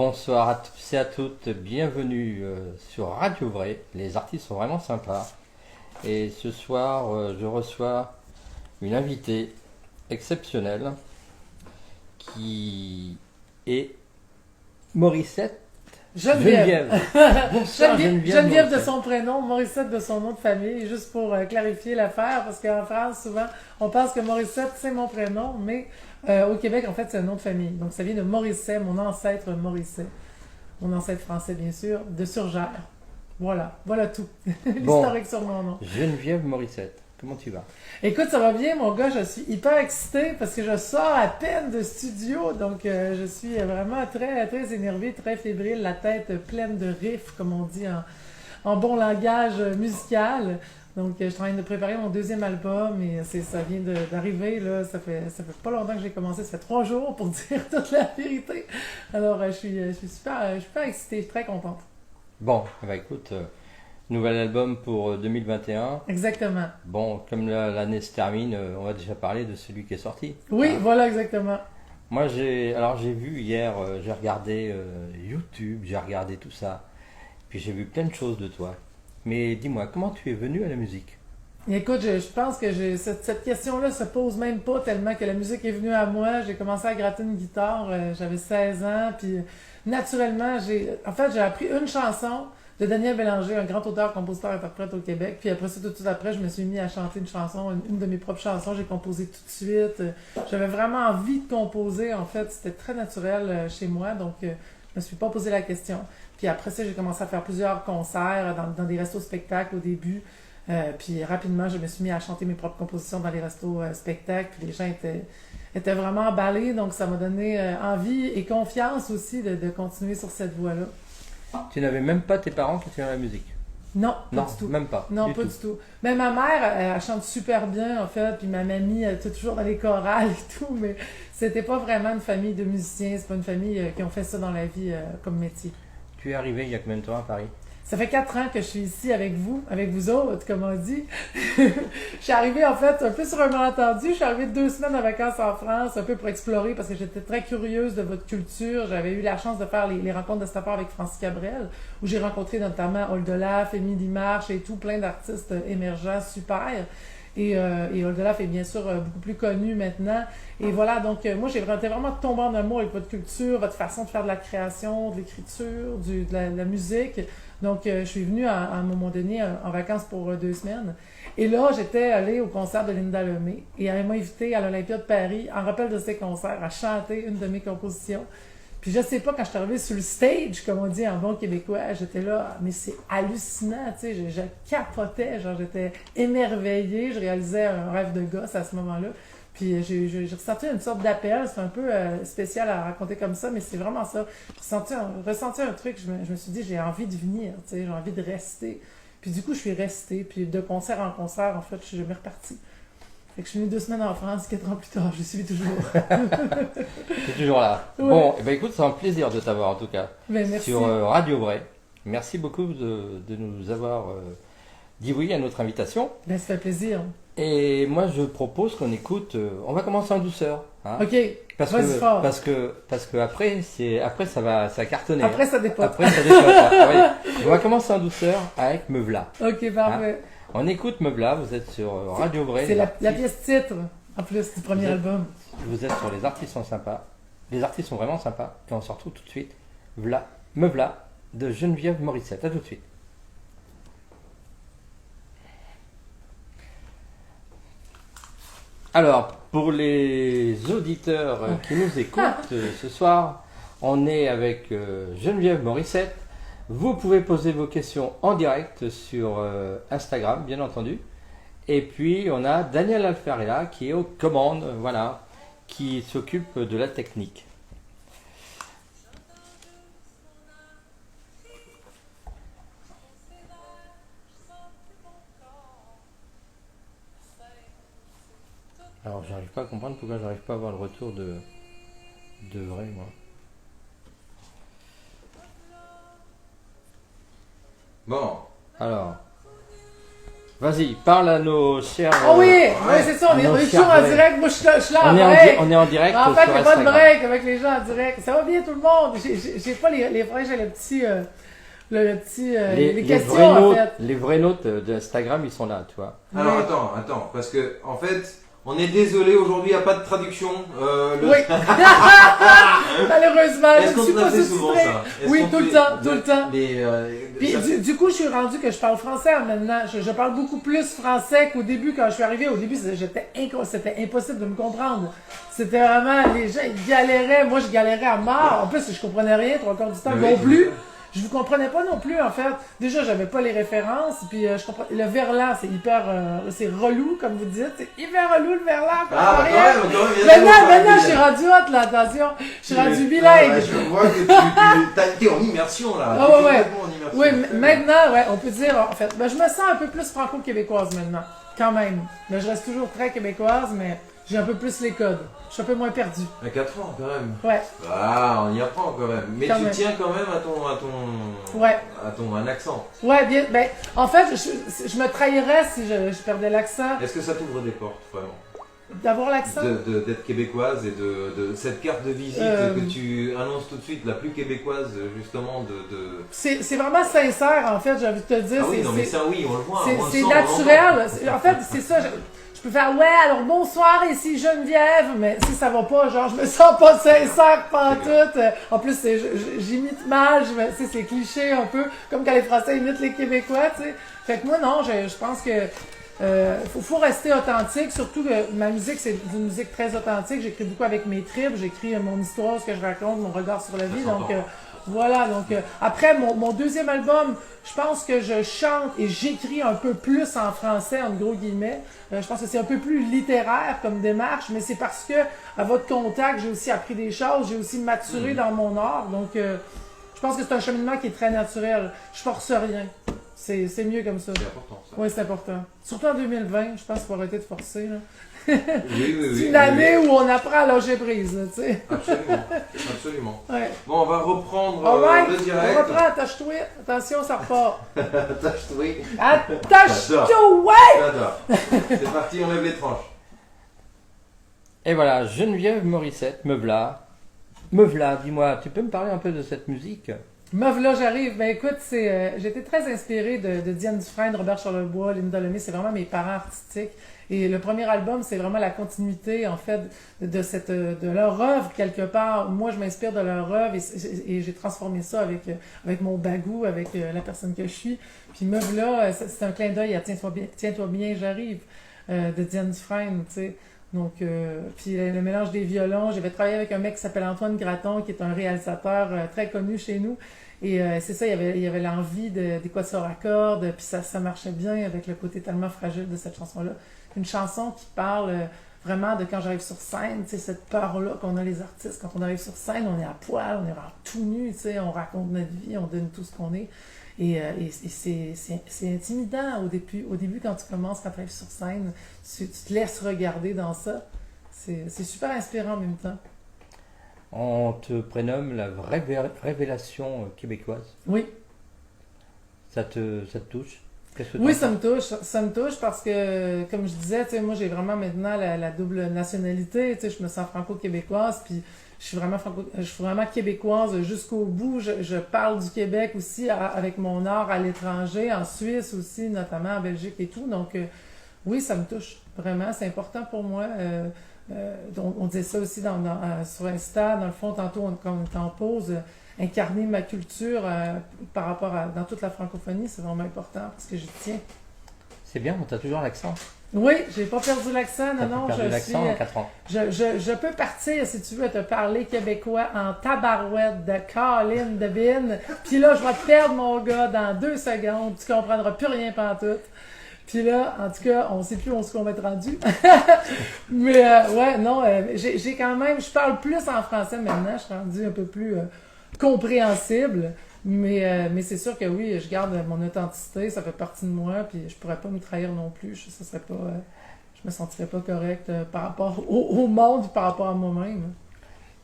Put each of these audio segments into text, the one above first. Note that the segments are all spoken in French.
Bonsoir à tous et à toutes, bienvenue sur Radio Vrai. Les artistes sont vraiment sympas. Et ce soir, je reçois une invitée exceptionnelle qui est Morissette Geneviève. Bonsoir Geneviève de Morissette. son prénom, Morissette de son nom de famille, juste pour clarifier l'affaire, parce qu'en France, souvent, on pense que Morissette, c'est mon prénom, mais au Québec, en fait, c'est un nom de famille. Donc, ça vient de Morisset, mon ancêtre Morisset. Mon ancêtre français, bien sûr, de Surgère. Voilà tout. Bon, L'historique sur mon nom. Geneviève Morissette, comment tu vas? Écoute, ça va bien, mon gars. Je suis hyper excitée parce que je sors à peine de studio. Donc, je suis vraiment très, très énervée, très fébrile, la tête pleine de riffs, comme on dit en bon langage musical. Donc, je suis en train de préparer mon deuxième album et ça vient d'arriver. Là, ça fait pas longtemps que j'ai commencé. Ça fait 3 jours pour dire toute la vérité. Alors, je suis super excitée, je suis très contente. Bon, bah écoute, nouvel album pour 2021. Exactement. Bon, comme l'année se termine, on va déjà parler de celui qui est sorti. Oui, Hein. voilà, exactement. Moi, j'ai vu hier, j'ai regardé YouTube, j'ai regardé tout ça, puis j'ai vu plein de choses de toi. Mais dis-moi, comment tu es venu à la musique? Écoute, je pense que cette question-là se pose même pas tellement que la musique est venue à moi. J'ai commencé à gratter une guitare, j'avais 16 ans, puis naturellement, j'ai appris une chanson de Daniel Bélanger, un grand auteur, compositeur, interprète au Québec. Puis après ça, tout de suite après, je me suis mis à chanter une chanson, une de mes propres chansons. J'ai composé tout de suite. J'avais vraiment envie de composer, en fait. C'était très naturel chez moi, donc je me suis pas posé la question. Puis après ça, j'ai commencé à faire plusieurs concerts dans des restos spectacles au début. Puis rapidement, je me suis mis à chanter mes propres compositions dans les restos spectacles. Puis les gens étaient vraiment emballés. Donc ça m'a donné envie et confiance aussi de continuer sur cette voie-là. Tu n'avais même pas tes parents qui étaient dans la musique? Non, pas Non, du tout. même pas. Non, Du pas tout. du tout. Mais ma mère, elle chante super bien, en fait. Puis ma mamie, elle était toujours dans les chorales et tout. Mais c'était pas vraiment une famille de musiciens. C'est pas une famille qui ont fait ça dans la vie comme métier. Tu es arrivé il y a combien de temps à Paris? Ça fait 4 ans que je suis ici avec vous autres, comme on dit. Je suis arrivée, en fait, un peu sur un malentendu. Je suis arrivée 2 semaines en vacances en France, un peu pour explorer, parce que j'étais très curieuse de votre culture. J'avais eu la chance de faire les rencontres de cette part avec Francis Cabrel, où j'ai rencontré notamment Oldelaf, Émilie Marche et tout, plein d'artistes émergents, super. Et Oldelaf est bien sûr beaucoup plus connu maintenant. Et voilà, donc moi j'ai vraiment tombé en amour avec votre culture, votre façon de faire de la création, de l'écriture, de la musique. Donc je suis venue à un moment donné en vacances pour 2 semaines. Et là, j'étais allée au concert de Linda Lemay et elle m'a invitée à l'Olympia de Paris, en rappel de ses concerts, à chanter une de mes compositions. Puis je sais pas, quand je suis arrivée sur le stage, comme on dit en bon québécois, j'étais là, mais c'est hallucinant, tu sais, je capotais, genre j'étais émerveillée, je réalisais un rêve de gosse à ce moment-là. Puis j'ai ressenti une sorte d'appel, c'est un peu spécial à raconter comme ça, mais c'est vraiment ça. Ressenti un truc, je me suis dit, j'ai envie de venir, tu sais, j'ai envie de rester. Puis du coup, je suis restée, puis de concert en concert, en fait, je suis jamais repartie. Fait que je suis venue 2 semaines en France, 4 ans plus tard, je suis toujours. Tu es toujours là. Ouais. Bon, eh ben écoute, c'est un plaisir de t'avoir en tout cas Ben merci. sur Radio Vrai. Merci beaucoup de nous avoir dit oui à notre invitation. Ben ça fait plaisir. Et moi, je propose qu'on écoute. On va commencer en douceur, hein, Ok, parce vas-y que fort. parce que après ça va cartonner. Après, Hein. ça dépote. Après ça dépote. Ah oui. On va commencer en douceur avec Me V'là. Ok, parfait. On écoute Me V'là. Vous êtes sur Radio Vrai. C'est les la artistes- pièce titre, en plus, du premier Vous êtes- album. Vous êtes sur Les Artistes sont sympas. Les artistes sont vraiment sympas. Et on se retrouve tout de suite. V'là, Me V'là de Geneviève Morissette. À tout de suite. Alors, pour les auditeurs qui nous écoutent ce soir, on est avec Geneviève Morissette. Vous pouvez poser vos questions en direct sur Instagram, bien entendu. Et puis, on a Daniel Alferella qui est aux commandes, voilà, qui s'occupe de la technique. Alors, j'arrive pas à comprendre pourquoi j'arrive pas à avoir le retour de vrai, moi. Bon, alors, Vas-y, parle à nos chers... Ah oui, c'est ça, on est toujours en direct. Moi, je suis là en break. On est en direct En fait, il n'y a pas de Instagram. break avec les gens en direct. Ça va bien tout le monde. J'ai pas les vrais, j'ai les questions vrais en notes, fait. les vrais notes d'Instagram, ils sont là, tu vois. Alors attends, parce que en fait, on est désolé, aujourd'hui il n'y a pas de traduction. Oui. Malheureusement, je Est-ce ne qu'on suis te pas l'a fait souvent sous-titrée. ça? Est-ce Oui, qu'on tout le fait temps, tout le temps. Puis ça- du coup, je suis rendu que je parle français maintenant. Je parle beaucoup plus français qu'au début quand je suis arrivée. Au début, c'était impossible de me comprendre. C'était vraiment, les gens ils galéraient. Moi, je galérais à mort. En plus, je comprenais rien trois quarts du temps Mais non oui, plus. Je vous comprenais pas non plus, en fait. Déjà, j'avais pas les références, puis je comprends. Le verlan, c'est hyper... c'est relou, comme vous dites. C'est hyper relou, le verlan. Ah, bah quand même, Maintenant, je suis rendu haute, là, attention. Je suis rendu bilingue. Je vois que tu t'es en immersion, là. Ah, T'es ouais. complètement en immersion. Oui, maintenant, ouais, on peut dire, en fait, ben, je me sens un peu plus franco-québécoise maintenant, quand même. Mais je reste toujours très québécoise, mais j'ai un peu plus les codes. Je suis un peu moins perdue. À 4 ans, quand même. Ouais, Ah, on y apprend quand même. Mais Quand tu même. tiens quand même Ouais. à ton un accent. ouais, bien, ben, en fait, je me trahirais si je perdais l'accent. Est-ce que ça t'ouvre des portes, vraiment? D'avoir l'accent. D'être québécoise et de cette carte de visite que tu annonces tout de suite, la plus québécoise, justement, C'est vraiment sincère, en fait, j'ai envie de te dire. Ah oui, non, mais ça, oui, on le voit. on le C'est sent, on naturel. En fait, c'est ça. Je peux faire, ouais, alors bonsoir, ici Geneviève, mais si ça va pas, genre, je me sens pas sincère pantoute. En plus, j'imite mal, c'est cliché un peu, comme quand les Français imitent les Québécois, tu sais. Fait que moi, non, je pense que faut rester authentique, surtout que ma musique, c'est une musique très authentique. J'écris beaucoup avec mes tripes, j'écris mon histoire, ce que je raconte, mon regard sur la vie, donc... voilà, donc après mon deuxième album, je pense que je chante et j'écris un peu plus en français, en gros guillemets. Je pense que c'est un peu plus littéraire comme démarche, mais c'est parce que à votre contact, j'ai aussi appris des choses, j'ai aussi maturé dans mon art, donc je pense que c'est un cheminement qui est très naturel. Je force rien. C'est mieux comme ça. C'est important, ça. Oui, c'est important. Surtout en 2020, je pense qu'il faut arrêter de forcer. Là. Oui. C'est une année où on apprend à lâcher prise, tu sais. Absolument. Ouais. Bon, on va reprendre Alright, le on direct. reprend, attache-toi. Attention, ça repart. Attache-toi. Attache-toi! J'adore. C'est parti, on lève les tranches. Et voilà, Geneviève Morissette, me v'là, dis-moi, tu peux me parler un peu de cette musique? Meuf, là, j'arrive. Ben écoute, j'étais très inspirée de Diane Dufresne, Robert Charlebois, Linda Lemay. C'est vraiment mes parents artistiques. Et le premier album, c'est vraiment la continuité, en fait, de leur œuvre, quelque part. Moi, je m'inspire de leur œuvre et j'ai transformé ça avec mon bagou, avec la personne que je suis. Puis meuf, là, c'est un clin d'œil à Tiens-toi bien, j'arrive, de Diane Dufresne, tu sais. Donc, puis le mélange des violons, j'avais travaillé avec un mec qui s'appelle Antoine Graton, qui est un réalisateur très connu chez nous. Et c'est ça, il y avait l'envie des quatuors à cordes, puis ça marchait bien avec le côté tellement fragile de cette chanson-là. Une chanson qui parle vraiment de quand j'arrive sur scène, tu sais, cette peur-là qu'on a les artistes. Quand on arrive sur scène, on est à poil, on est vraiment tout nu, tu sais, on raconte notre vie, on donne tout ce qu'on est. Et c'est intimidant au début quand tu commences, quand tu arrives sur scène, tu te laisses regarder dans ça. C'est super inspirant en même temps. On te prénomme la vraie révélation québécoise. Oui. Ça te touche? Oui, ça me touche parce que, comme je disais, tu sais, moi j'ai vraiment maintenant la double nationalité, tu sais, je me sens franco-québécoise, puis je suis vraiment québécoise jusqu'au bout. Je parle du Québec aussi avec mon art à l'étranger, en Suisse aussi, notamment en Belgique et tout. Donc, oui, ça me touche vraiment. C'est important pour moi. On disait ça aussi sur Insta. Dans le fond, tantôt, quand on était en pause, incarner ma culture par rapport dans toute la francophonie, c'est vraiment important parce que j'y tiens. C'est bien, tu as toujours l'accent. Oui, j'ai pas perdu l'accent, non, perdu l'accent en 4 ans. Je peux partir, si tu veux, te parler québécois en tabarouette de Colin de Bin, puis là, je vais te perdre, mon gars, dans 2 secondes, tu comprendras plus rien pantoute. Puis là, en tout cas, on sait plus où on va être rendu. Mais ouais, non, j'ai quand même, je parle plus en français maintenant, je suis rendu un peu plus compréhensible. Mais c'est sûr que oui, je garde mon authenticité, ça fait partie de moi, puis je pourrais pas me trahir non plus. Je me sentirais pas correcte par rapport au monde, par rapport à moi-même.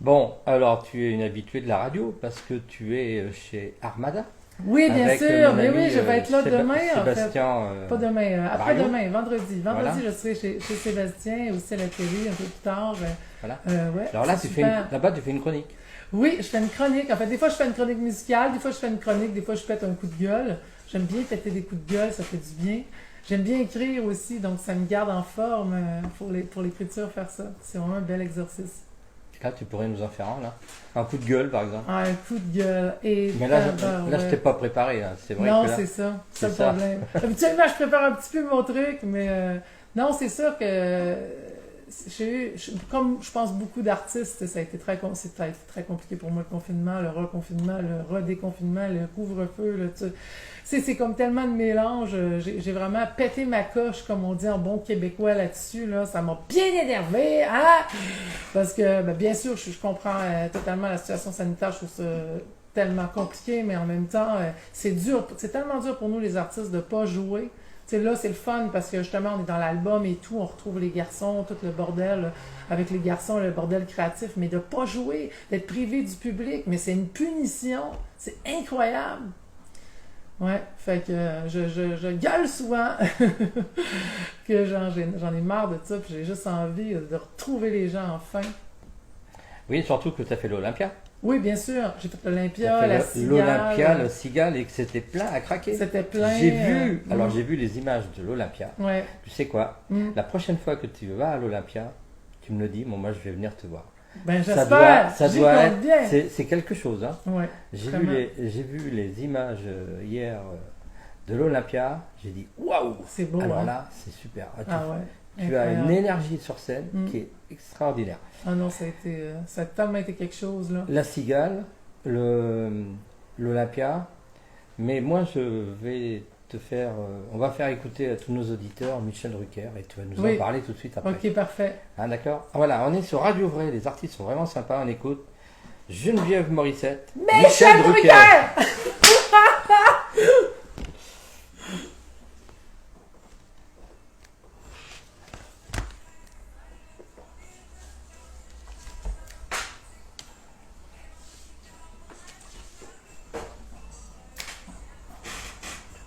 Bon, alors tu es une habituée de la radio parce que tu es chez Armada. Oui, bien avec sûr, mon mais ami, oui, je vais être là demain, en fait. Sébastien. Pas demain, après-demain, Barriot. vendredi. Voilà. Vendredi, je serai chez Sébastien, aussi à la télé, un peu plus tard. Voilà. Ouais, Alors là, c'est super. là-bas, tu fais une chronique. Oui, je fais une chronique. En fait, des fois, je fais une chronique musicale, des fois, je fais une chronique, des fois, je pète un coup de gueule. J'aime bien péter des coups de gueule, ça fait du bien. J'aime bien écrire aussi, donc ça me garde en forme pour l'écriture, faire ça. C'est vraiment un bel exercice. Là, tu pourrais nous en faire un, là. Un coup de gueule, par exemple. Ah, un coup de gueule. Et Mais là, je t'ai pas préparé, hein. C'est vrai non, que là... c'est ça. C'est c'est le ça. problème. Habituellement, je prépare un petit peu mon truc, mais non, c'est sûr que comme je pense beaucoup d'artistes, ça a été très compliqué pour moi le confinement, le reconfinement, le redéconfinement, le couvre-feu. C'est comme tellement de mélange. J'ai vraiment pété ma coche, comme on dit en bon québécois là-dessus. Là. Ça m'a bien énervé. Hein? Parce que, ben, bien sûr, je comprends totalement la situation sanitaire. Je trouve ça tellement compliqué, mais en même temps, c'est dur. C'est tellement dur pour nous, les artistes, de pas jouer. T'sais, là, c'est le fun parce que justement, on est dans l'album et tout, on retrouve les garçons, tout le bordel là, avec les garçons, le bordel créatif, mais de pas jouer, d'être privé du public, mais c'est une punition. C'est incroyable. Ouais, fait que je gueule souvent que j'en ai marre de ça, puis j'ai juste envie de retrouver les gens enfin. Oui, surtout que tu as fait l'Olympia. Oui, bien sûr. J'ai fait l'Olympia, T'as fait la Cigale. l'Olympia, la Cigale, et que c'était plein à craquer. C'était plein. J'ai vu les images de l'Olympia. Ouais. Tu sais quoi? La prochaine fois que tu vas à l'Olympia, tu me le dis, moi je vais venir te voir. Ben j'espère. Ça J'y doit compte être, bien. c'est quelque chose, hein. Ouais. J'ai vraiment. vu les images hier de l'Olympia, j'ai dit waouh! C'est beau, Alors hein? là, c'est super. Ah ouais. Tu as Incroyable. une énergie sur scène qui est extraordinaire. Ah non, ça a tellement été quelque chose, là. La Cigale, l'Olympia, mais moi je vais te faire, on va faire écouter à tous nos auditeurs Michel Drucker et tu vas nous en parler tout de suite après. Ok, parfait. Ah, d'accord. Voilà, on est sur Radio Vrai, les artistes sont vraiment sympas, on écoute Geneviève Morissette, Michel Drucker!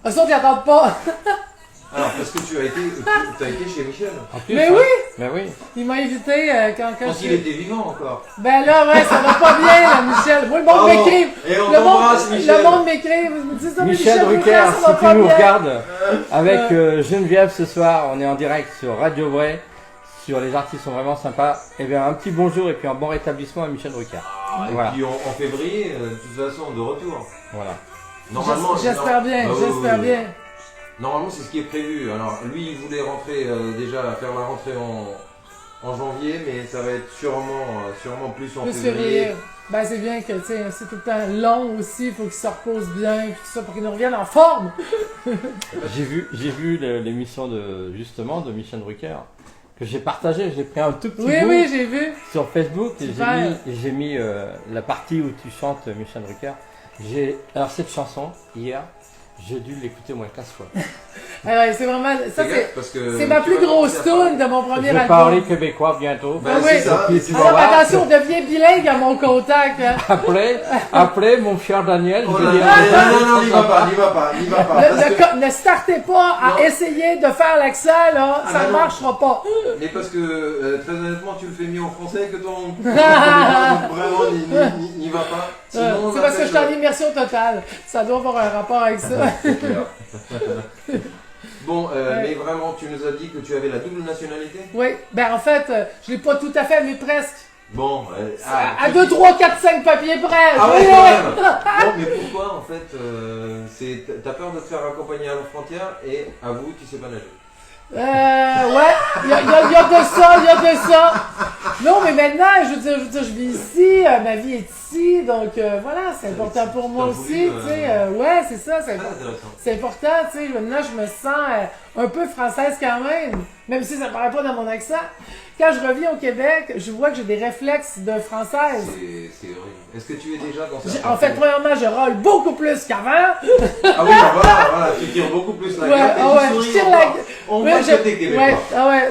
Eux autres, ils n'attendent pas. Alors, parce que tu as été chez Michel. En plus, Mais hein. oui! Mais oui. Il m'a invité quand Quand il était vivant encore. Ben là, ouais, ça va pas bien, là, Michel. Moi, le monde m'écrit. Et on t'embrasse, Michel. Le monde m'écrit. Ils me disent, Michel Drucker, ça va si pas tu nous bien. regardes avec Geneviève ce soir, on est en direct sur Radio Vrai, sur les artistes sont vraiment sympas. Et bien un petit bonjour et puis un bon rétablissement à Michel Drucker. Et Voilà. puis en février, de toute façon, de retour. Voilà. Normalement, J'espère bien, Bah oui, j'espère oui. bien. Normalement, c'est ce qui est prévu. Alors, lui, il voulait rentrer déjà faire la rentrée en janvier, mais ça va être sûrement plus en Plus février. février. Ben, c'est bien que, tu sais, c'est tout le temps long aussi, il faut qu'il se repose bien, puis tout ça, pour qu'il nous revienne en forme. J'ai vu l'émission de Michel Drucker que j'ai partagé, j'ai pris un tout petit bout Oui, j'ai vu. sur Facebook et Super. j'ai mis la partie où tu chantes Michel Drucker. Alors cette chanson, hier, j'ai dû l'écouter au moins 15 fois. Ah ouais, c'est vraiment, ça Fais c'est, gaffe, parce que c'est ma tu plus vas grosse commencer à tune de mon premier Je vais album. parler québécois bientôt. Ben, Ah c'est oui. ça. Puis c'est tu ça. vas Alors, voir. attention, on devient bilingue à mon contact. Hein. Après, mon cher Daniel, je Oh vais là dire. là, non, n'y va pas. Parce que- Ne startez pas à Non. essayer de faire l'accent, là, Ah, ça bah ne non. marchera pas. Mais parce que, très honnêtement, tu le fais mieux en français que ton québécois, donc vraiment, n'y va pas. Sinon, on C'est parce que je appelle- suis en immersion totale. Ça doit avoir un rapport avec ça. C'est clair. Bon, mais vraiment, tu nous as dit que tu avais la double nationalité. Oui, ben en fait, je l'ai pas tout à fait, mais presque. Bon, À 2, 3, 4, 5 papiers près. Ah je ouais, l'ai. quand même. Bon, mais pourquoi en fait t'as peur de te faire accompagner à la frontière et à vous, tu sais pas nager. Ouais, il y a de ça. Non, mais maintenant, je veux dire, je vis ici, ma vie est ici, donc voilà, c'est important pour moi T'as aussi, voulu, tu sais. Ouais, c'est ça, Très intéressant. c'est important, tu sais. Maintenant, je me sens un peu française quand même si ça paraît pas dans mon accent. quand je reviens au Québec, je vois que j'ai des réflexes de Française. C'est horrible. Est-ce que tu es déjà dans cette En fait, premièrement, je râle beaucoup plus qu'avant. Ah oui, voilà, tu tires beaucoup plus la gueule et tu souris. Je tire la gueule. On voit que t'es québécois.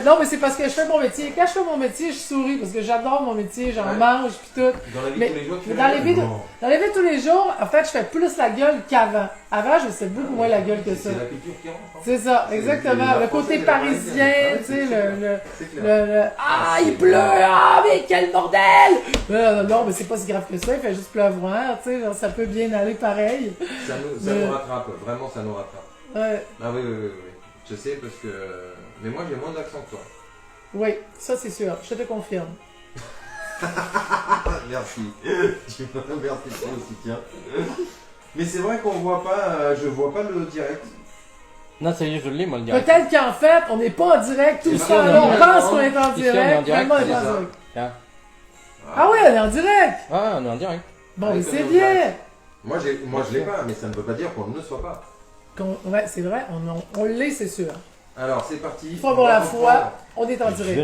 Non, mais c'est parce que je fais mon métier. Quand je fais mon métier, je souris parce que j'adore mon métier, j'en mange puis tout. Dans la vie Mais de tous les jours, tu fais dans les vies de tous les jours, en fait, je fais plus la gueule qu'avant. Avant, je faisais beaucoup moins la gueule que ça. C'est la culture qui rentre. C'est ça, exactement. Le côté parisien, tu sais, ah, il pleut, ah, mais quel bordel! Non, mais c'est pas si grave que ça, il fait juste pleuvoir, tu sais, genre, ça peut bien aller pareil. Ça nous rattrape, vraiment, ça nous rattrape. Ouais. Ah oui. Je sais parce que. Mais moi, j'ai moins d'accent que toi. Oui, ça c'est sûr, je te confirme. Merci. Merci pour le soutien. Mais c'est vrai qu'on voit pas, je vois pas le direct. Non, ça y est, je l'ai, moi, le direct. Peut-être qu'en fait, on n'est pas en direct tout Ici, ça, on est là, en on direct. pense qu'on est en Ici, on est en direct, direct, finalement, on c'est est en ça. direct. Tiens. Ah oui, on est en direct! Ah, on est en direct. Bon, Ouais, mais comme c'est on bien! Moi, je l'ai pas, mais ça ne veut pas dire qu'on ne soit pas. Ouais, c'est vrai, on l'est, c'est sûr. Alors, c'est parti. Il faut avoir la foi, on est en direct.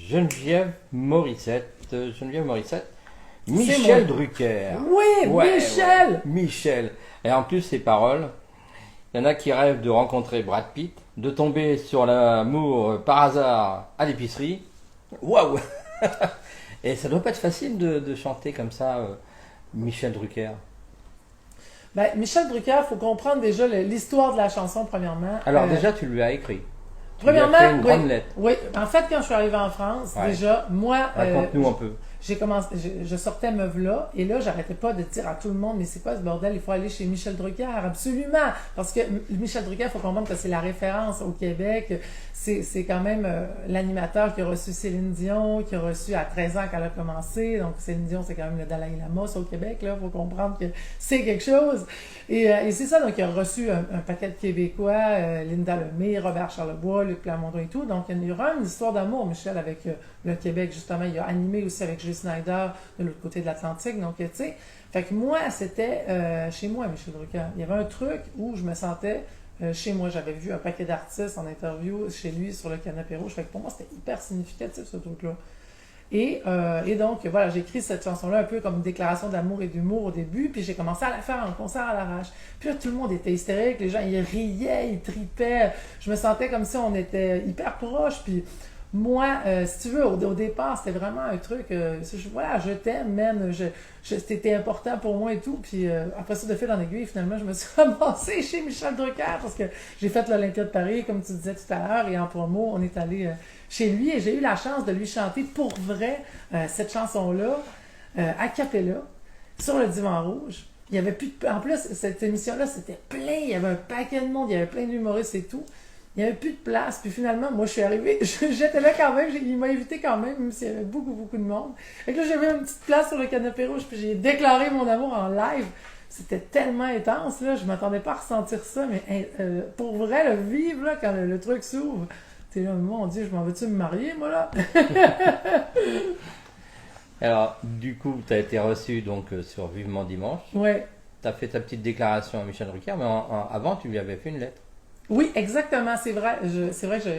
Geneviève Morissette. Michel Drucker. Oui, Ouais, Michel! ouais, Michel. Et en plus, ces paroles, il y en a qui rêvent de rencontrer Brad Pitt, de tomber sur l'amour par hasard à l'épicerie. Waouh! Et ça doit pas être facile de chanter comme ça, Michel Drucker. Ben, Michel Drucker, il faut comprendre déjà l'histoire de la chanson, premièrement. Alors déjà, tu lui as écrit. Premièrement, tu lui as fait une grande lettre. oui. En fait, quand je suis arrivée en France, Ouais. déjà, moi, Raconte-nous un peu. j'ai commencé, je sortais Meuf là, et là, j'arrêtais pas de dire à tout le monde, mais c'est quoi ce bordel? Il faut aller chez Michel Drucker, absolument! Parce que Michel Drucker, il faut comprendre que c'est la référence au Québec. C'est quand même l'animateur qui a reçu Céline Dion, qui a reçu à 13 ans quand elle a commencé. Donc, Céline Dion, c'est quand même le Dalai Lama, ça, au Québec, là. Faut comprendre que c'est quelque chose. Et c'est ça, donc, il a reçu un paquet de Québécois, Linda Lemay, Robert Charlebois, Luc Plamondon et tout. Donc, il y aura une histoire d'amour, Michel, avec le Québec, justement. Il a animé aussi avec Jules Snyder de l'autre côté de l'Atlantique. Donc, tu sais, fait que moi, c'était chez moi, Michel Drucker. Il y avait un truc où je me sentais chez moi. J'avais vu un paquet d'artistes en interview chez lui sur le canapé rouge. Fait que pour moi, c'était hyper significatif, ce truc-là. Et donc, voilà, j'ai écrit cette chanson-là un peu comme une déclaration d'amour et d'humour au début, puis j'ai commencé à la faire en concert à l'arrache. Puis là, tout le monde était hystérique, les gens, ils riaient, ils tripaient. Je me sentais comme si on était hyper proches, puis moi, si tu veux, au départ, c'était vraiment un truc, voilà, je t'aime, man, c'était important pour moi et tout, puis après ça, de fil en aiguille, finalement, je me suis ramassée chez Michel Drucker, parce que j'ai fait l'Olympia de Paris, comme tu disais tout à l'heure, et en promo, on est allé chez lui, et j'ai eu la chance de lui chanter pour vrai cette chanson-là, a cappella, sur le divan rouge. Il y avait plus de... En plus, cette émission-là, c'était plein, il y avait un paquet de monde, il y avait plein d'humoristes et tout. Il n'y avait plus de place, puis finalement, moi, je suis arrivée, j'étais là quand même, il m'a invité quand même s'il y avait beaucoup, beaucoup de monde. Et là, j'avais une petite place sur le canapé rouge, puis j'ai déclaré mon amour en live. C'était tellement intense, là, je m'attendais pas à ressentir ça, mais pour vrai, le vivre, là, quand le truc s'ouvre, t'es là, mon Dieu, je m'en veux-tu me marier, moi, là? Alors, du coup, tu as été reçu donc sur Vivement Dimanche. Ouais. Tu as fait ta petite déclaration à Michel Drucker, mais avant, tu lui avais fait une lettre. Oui, exactement, c'est vrai. C'est vrai que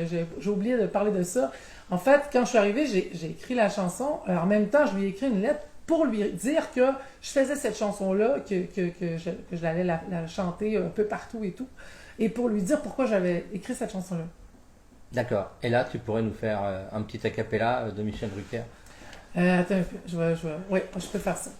j'ai oublié de parler de ça. En fait, quand je suis arrivée, j'ai écrit la chanson. En même temps, je lui ai écrit une lettre pour lui dire que je faisais cette chanson-là, que j'allais la chanter un peu partout et tout, et pour lui dire pourquoi j'avais écrit cette chanson-là. D'accord. Et là, tu pourrais nous faire un petit a cappella de Michel Drucker. Attends un peu, oui, je peux faire ça.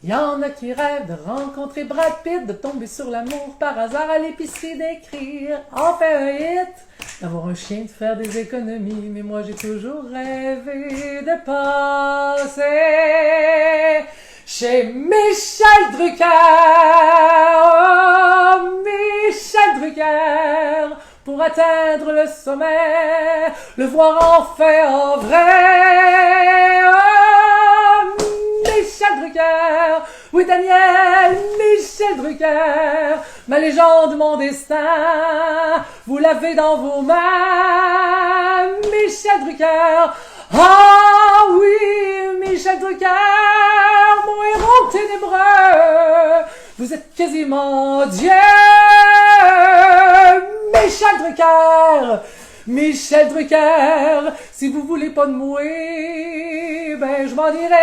Il y en a qui rêvent de rencontrer Brad Pitt, de tomber sur l'amour par hasard à l'épicerie, d'écrire, en faire un hit, d'avoir un chien, de faire des économies. Mais moi j'ai toujours rêvé de passer chez Michel Drucker. Oh, Michel Drucker, pour atteindre le sommet, le voir enfin en vrai. Oh, Michel Drucker, oui Daniel, Michel Drucker, ma légende, mon destin, vous l'avez dans vos mains, Michel Drucker. Ah oui, Michel Drucker, mon héros ténébreux, vous êtes quasiment Dieu, Michel Drucker. Michel Drucker, si vous voulez pas de moi, ben je m'en irai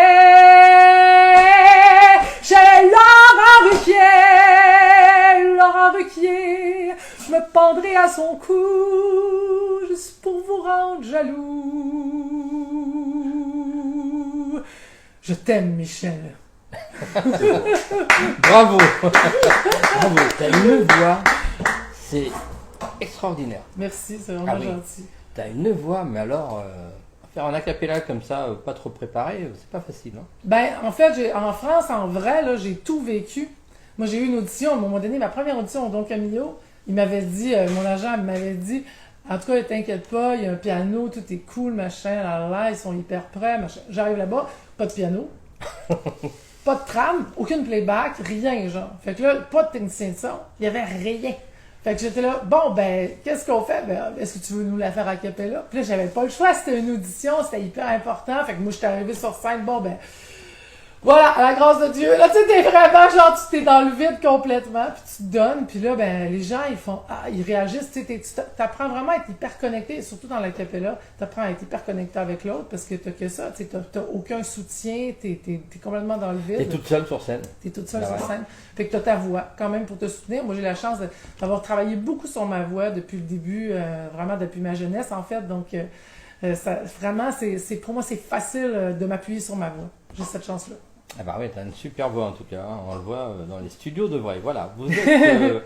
chez Laurent Ruquier. Laurent Ruquier, je me pendrai à son cou juste pour vous rendre jaloux. Je t'aime, Michel. Bravo. Bravo. T'as une voix, c'est extraordinaire. Merci, c'est vraiment Ah oui. gentil. T'as une voix, mais alors, faire un acapella comme ça, pas trop préparé, c'est pas facile. Hein. Ben, en fait, en France, en vrai, là, j'ai tout vécu. Moi, j'ai eu une audition, à un moment donné, ma première audition au Don Camillo, il m'avait dit, mon agent m'avait dit, en tout cas, t'inquiète pas, il y a un piano, tout est cool, machin, là, ils sont hyper prêts, machin. J'arrive là-bas, pas de piano, pas de trame, aucune playback, rien, genre. Fait que là, pas de technicien de son, il y avait rien. Fait que j'étais là, bon, ben, qu'est-ce qu'on fait? Ben, est-ce que tu veux nous la faire à cappella? Puis là, j'avais pas le choix, c'était une audition, c'était hyper important. Fait que moi, j'étais arrivée sur scène, bon, ben, voilà, à la grâce de Dieu. Là, tu sais, t'es vraiment, genre, tu t'es dans le vide complètement, puis tu te donnes, puis là, ben, les gens, ils font, ils réagissent, tu sais, t'apprends vraiment à être hyper connecté, surtout dans la cappella, t'apprends à être hyper connecté avec l'autre, parce que t'as que ça, tu sais, t'as aucun soutien, t'es complètement dans le vide. T'es toute seule sur scène. T'es toute seule Ah ouais. sur scène. Fait que t'as ta voix, quand même, pour te soutenir. Moi, j'ai la chance d'avoir travaillé beaucoup sur ma voix depuis le début, vraiment depuis ma jeunesse, en fait, donc, ça, vraiment, pour moi, c'est facile de m'appuyer sur ma voix. J'ai cette chance-là. Ah bah oui, t'as une super voix en tout cas, hein. On le voit dans les studios de vrai. Voilà, vous êtes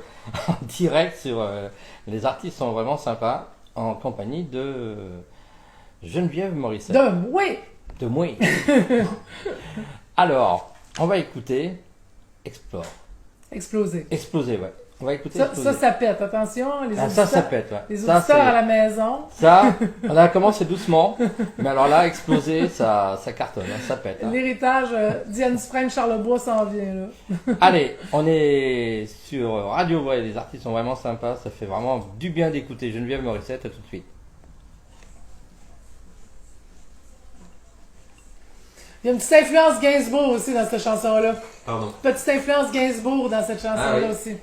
en direct sur Les Artistes sont vraiment sympas, en compagnie de Geneviève Morissette. Oui! De moi. Alors, on va écouter Explore. Exploser. Exploser, ouais. On va écouter Ça, Exploser. ça pète, attention, les Ah, auditeurs, ça pète, ouais. les Ça, auditeurs à la maison. ça, on a commencé doucement, mais alors là, Exploser, ça cartonne, hein, ça pète. Hein. L'héritage Diane Dufresne Charlebois s'en vient, là. Allez, on est sur Radio Vrai, les artistes sont vraiment sympas, ça fait vraiment du bien d'écouter Geneviève Morissette, à tout de suite. Il y a une petite influence Gainsbourg aussi dans cette chanson-là. Pardon. Petite influence Gainsbourg dans cette chanson-là Ah oui. aussi.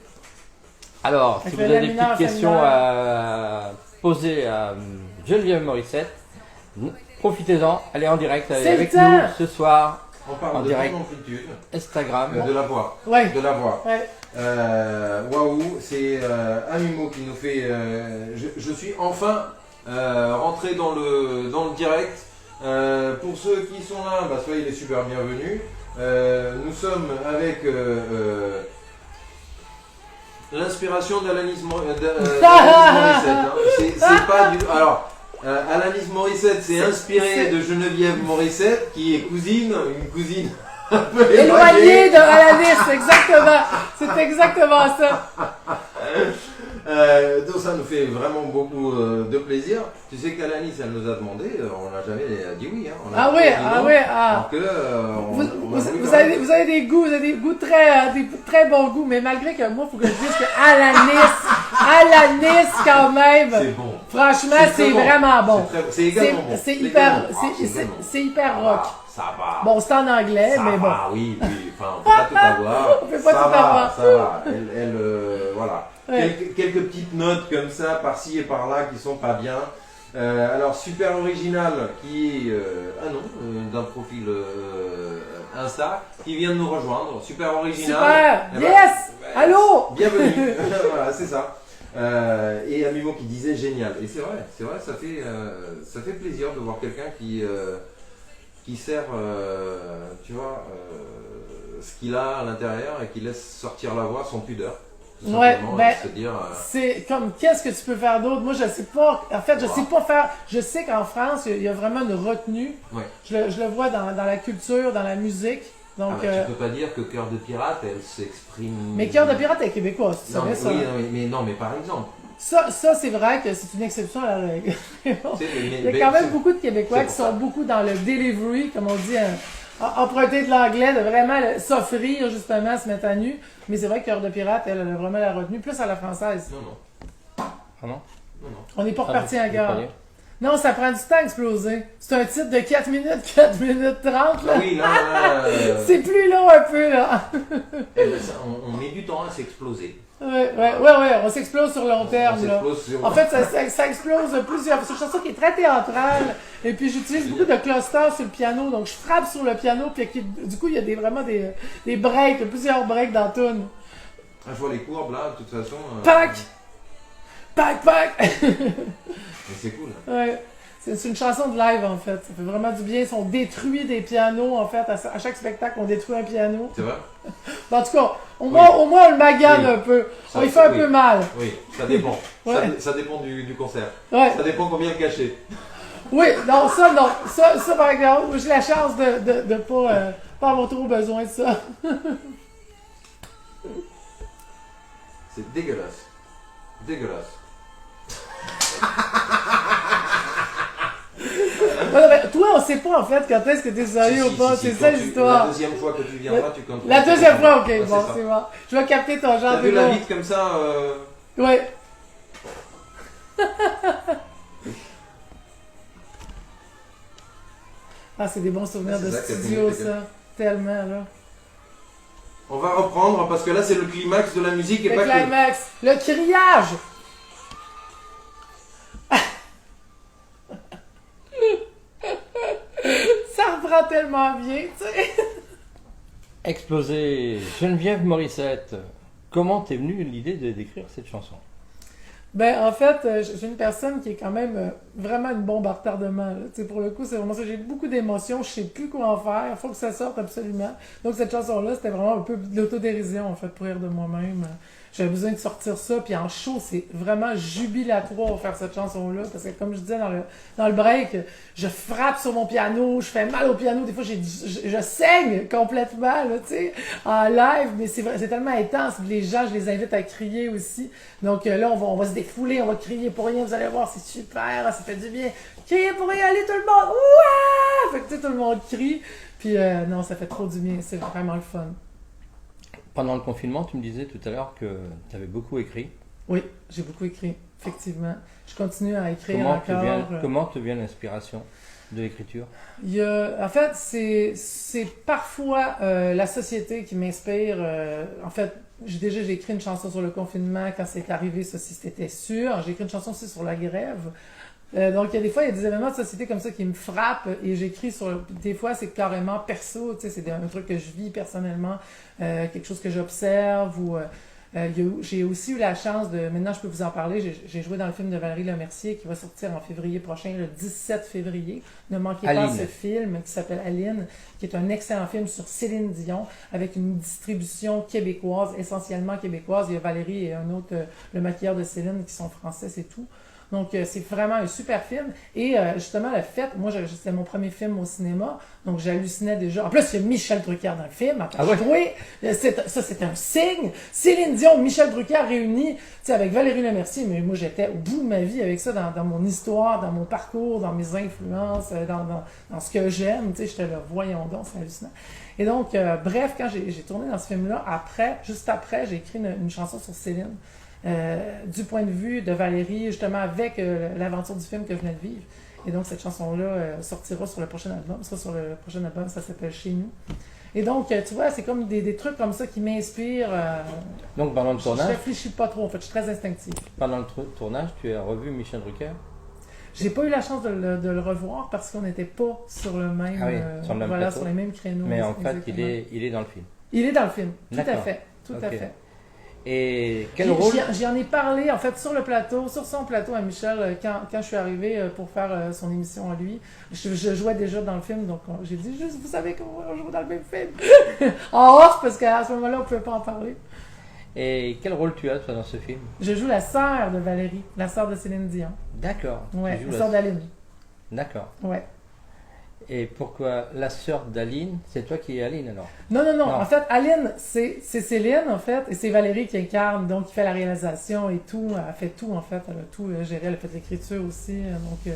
Alors, Elle si fait vous la avez des mineure, petites questions féminin. à poser à Geneviève Morissette, profitez-en, elle est en direct C'est avec le nous temps. ce soir, On parle En de direct. ton amplitude, Instagram. de la voix. Ouais. De la voix. Ouais. Waouh, c'est Amimo qui nous fait. Je suis enfin rentré dans le direct. Pour ceux qui sont là, bah, soyez les super bienvenus. Nous sommes avec l'inspiration d'Alanis Morissette. Hein. C'est pas du. Alors, Alanis Morissette s'est inspiré de Geneviève Morissette, qui est une cousine un peu Éloigné de Alanis, exactement. C'est exactement ça. Donc ça nous fait vraiment beaucoup de plaisir. Tu sais qu'Alanis, elle nous a demandé, on n'a jamais dit oui. Hein. On a Ah toujours oui, dit ah non. oui, ah. Donc, Vous, on a vous- voulu vous quand avez, même. vous avez des goûts, des très bons goûts, mais malgré que moi, il faut que je dise que Alanis quand même, C'est bon. franchement, très c'est bon. vraiment bon. C'est également bon. C'est également hyper, bon. Ah, également. c'est hyper Ça rock. va, Ça va. Bon, c'est en anglais, Ça mais bon. va, oui, enfin, on peut pas tout avoir. On peut pas ça tout va, avoir. Ça va, voilà. Ouais. Quelques petites notes comme ça, par-ci et par-là, qui sont pas bien. Alors, super original, qui est, d'un profil Insta, qui vient de nous rejoindre. Super original. Super, Eh ben, yes, ben, allô. Bienvenue. Voilà, c'est ça. Et Amimo qui disait génial. Et c'est vrai, ça fait plaisir de voir quelqu'un qui sert, tu vois, ce qu'il a à l'intérieur et qui laisse sortir la voix sans pudeur. Tout Ouais, simplement, ben, et se dire, C'est comme, qu'est-ce que tu peux faire d'autre? Moi, je sais pas. En fait, je sais pas faire. Je sais qu'en France, il y a vraiment une retenue. Ouais. Je le vois dans la culture, dans la musique. Donc, tu peux pas dire que Cœur de Pirate, elle s'exprime. mais Cœur de Pirate est québécois, tu Non, savais mais, ça? oui, non, mais par exemple. Ça, c'est vrai que c'est une exception à la règle. tu sais, Il y a quand même beaucoup de Québécois c'est qui pour ça. sont beaucoup dans le delivery, comme on dit, emprunter de l'anglais, de vraiment s'offrir justement, se mettre à nu. Mais c'est vrai que Cœur de Pirate, elle a vraiment la retenue, plus à la française. Non. Ah non On n'est pas reparti Ah, en vous gare. croyez Non, ça prend du temps à exploser. C'est un titre de 4 minutes, 4 minutes 30, là. Ah oui, là, C'est plus long un peu, là. on met du temps à s'exploser. Ouais, on s'explose sur long terme, là. En fait, ça explose plusieurs. C'est une chanson qui est très théâtrale. Et puis, j'utilise beaucoup de clusters sur le piano. Donc, je frappe sur le piano. Puis, du coup, il y a vraiment des breaks, plusieurs breaks dans la tune. Ah, je vois les courbes, là, de toute façon. Pac! Pac, pac! Mais c'est cool. Ouais. C'est une chanson de live, en fait. Ça fait vraiment du bien. On détruit des pianos, en fait. À chaque spectacle, on détruit un piano. C'est vrai? En tout cas, au moins, on le magane un peu. Ça, On lui fait un peu mal. Oui, ça dépend. Ouais. Ça dépend du concert. Ouais. Ça dépend combien le cachet. Oui, non. Ça, par exemple, j'ai la chance de pas avoir trop besoin de ça. C'est dégueulasse. Dégueulasse. Ouais, mais toi, on sait pas en fait quand est-ce que t'es sérieux ou pas. C'est ça l'histoire. La deuxième fois que tu viendras, tu comptes. La deuxième fois, ok, Ouais, bon, c'est bon. Je vais capter ton genre T'as de vu la gars. vite comme ça Ouais. Ah, c'est des bons souvenirs de C'est ça qui a studio, fait ça. Tellement, là. On va reprendre parce que là c'est le climax de la musique et Le pas que. climax. Le criage. Ça reprend tellement bien, tu sais. Explosé, Geneviève Morissette, comment t'es venue l'idée d'écrire cette chanson? Ben, en fait, j'ai une personne qui est quand même vraiment une bombe à retardement. Là. Tu sais, pour le coup, c'est vraiment ça. J'ai beaucoup d'émotions, je sais plus quoi en faire. Il faut que ça sorte absolument. Donc, cette chanson-là, c'était vraiment un peu de l'autodérision, en fait, pour rire de moi-même. J'avais besoin de sortir ça. Puis en show, c'est vraiment jubilatoire faire cette chanson-là. Parce que, comme je disais dans le break, je frappe sur mon piano, je fais mal au piano. Des fois, je saigne complètement, là, tu sais, en live. Mais c'est tellement intense. Les gens, je les invite à crier aussi. Donc là, on va se défouler, on va crier pour rien. Vous allez voir, c'est super, ça fait du bien. Crier pour rien, allez tout le monde! Ouah! Fait que tu sais, tout le monde crie. Puis non, ça fait trop du bien. C'est vraiment le fun. Pendant le confinement, tu me disais tout à l'heure que tu avais beaucoup écrit. Oui, j'ai beaucoup écrit, effectivement. Je continue à écrire encore. Comment te vient l'inspiration de l'écriture? En fait, c'est parfois la société qui m'inspire. En fait, j'ai écrit une chanson sur le confinement quand c'est arrivé, ça, si c'était sûr. J'ai écrit une chanson aussi sur la grève. Donc, des fois, il y a des événements de société comme ça qui me frappent et j'écris sur... Des fois, c'est carrément perso, tu sais, c'est un truc que je vis personnellement, quelque chose que j'observe ou... j'ai aussi eu la chance de... Maintenant, je peux vous en parler. J'ai joué dans le film de Valérie Lemercier qui va sortir en février prochain, le 17 février. Ne manquez pas ce film qui s'appelle Aline, qui est un excellent film sur Céline Dion avec une distribution québécoise, essentiellement québécoise. Il y a Valérie et un autre, le maquilleur de Céline, qui sont français, c'est tout. Donc, c'est vraiment un super film. Et justement, le fait, moi, c'était mon premier film au cinéma, donc j'hallucinais déjà. En plus, il y a Michel Drucker dans le film. Ah ouais? Oui, ça, c'était un signe. Céline Dion, Michel Drucker réunis, tu sais, avec Valérie Lemercier. Mais moi, j'étais au bout de ma vie avec ça, dans mon histoire, dans mon parcours, dans mes influences, dans ce que j'aime. Tu sais, j'étais là, voyons donc, c'est hallucinant. Et donc, bref, quand j'ai tourné dans ce film-là, juste après, j'ai écrit une chanson sur Céline. Du point de vue de Valérie, justement avec l'aventure du film que je venais de vivre. Et donc cette chanson-là sortira sur le prochain album. Ça s'appelle Chez nous. Et donc, tu vois, c'est comme des trucs comme ça qui m'inspirent. Donc pendant le tournage, je réfléchis pas trop, en fait, je suis très instinctive. Pendant le tournage, tu as revu Michel Drucker? J'ai pas eu la chance de le revoir parce qu'on n'était pas sur le même, sur les mêmes créneaux. Mais en fait, il est dans le film. Il est dans le film, tout à fait. Et quel rôle? J'en ai parlé en fait sur son plateau à Michel quand je suis arrivée pour faire son émission à lui. Je jouais déjà dans le film, donc j'ai dit juste, vous savez qu'on joue dans le même film. En off, parce qu'à ce moment-là, on ne pouvait pas en parler. Et quel rôle tu as toi dans ce film? Je joue la sœur de Valérie, la sœur de Céline Dion. D'accord. Ouais, la sœur d'Aline. D'accord. Ouais. Et pourquoi la sœur d'Aline? C'est toi qui es Aline alors? Non. En fait, Aline, c'est Céline, en fait, et c'est Valérie qui incarne, donc qui fait la réalisation et tout. Elle fait tout, en fait. Elle a tout géré. Elle a fait l'écriture aussi. Donc,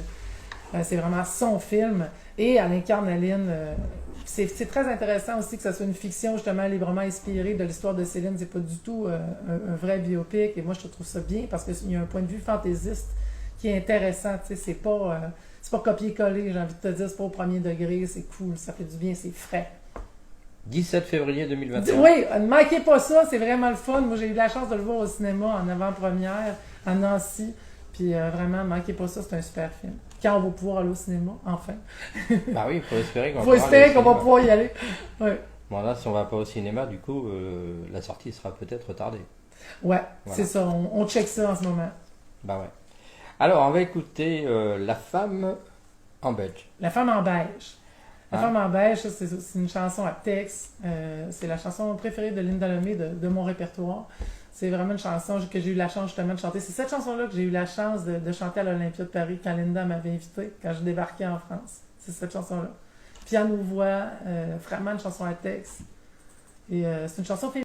c'est vraiment son film. Et elle incarne Aline. C'est très intéressant aussi que ça soit une fiction, justement, librement inspirée de l'histoire de Céline. C'est pas du tout un vrai biopic. Et moi, je trouve ça bien parce qu'il y a un point de vue fantaisiste qui est intéressant, tu sais, c'est pas copier-coller, j'ai envie de te dire, c'est pas au premier degré, c'est cool, ça fait du bien, c'est frais. 17 février 2021. Oui, ne manquez pas ça, c'est vraiment le fun. Moi, j'ai eu la chance de le voir au cinéma en avant-première à Nancy. Puis vraiment, ne manquez pas ça, c'est un super film. Quand on va pouvoir aller au cinéma, enfin. Bah oui, il faut espérer qu'on Faut espérer qu'on va pouvoir y aller. Ouais, Bon là, si on va pas au cinéma, du coup, la sortie sera peut-être retardée. ouais, Voilà. c'est ça, on check ça en ce moment. Bah ouais. Alors, on va écouter La femme en beige. La femme en beige. La Ah. femme en beige, ça, c'est une chanson à texte. C'est la chanson préférée de Linda Lemay de mon répertoire. C'est vraiment une chanson que j'ai eu la chance justement de chanter. C'est cette chanson-là que j'ai eu la chance de chanter à l'Olympia de Paris quand Linda m'avait invité, quand je débarquais en France. C'est cette chanson-là. Piano-voix, vraiment une chanson à texte. Et c'est une chanson féminine.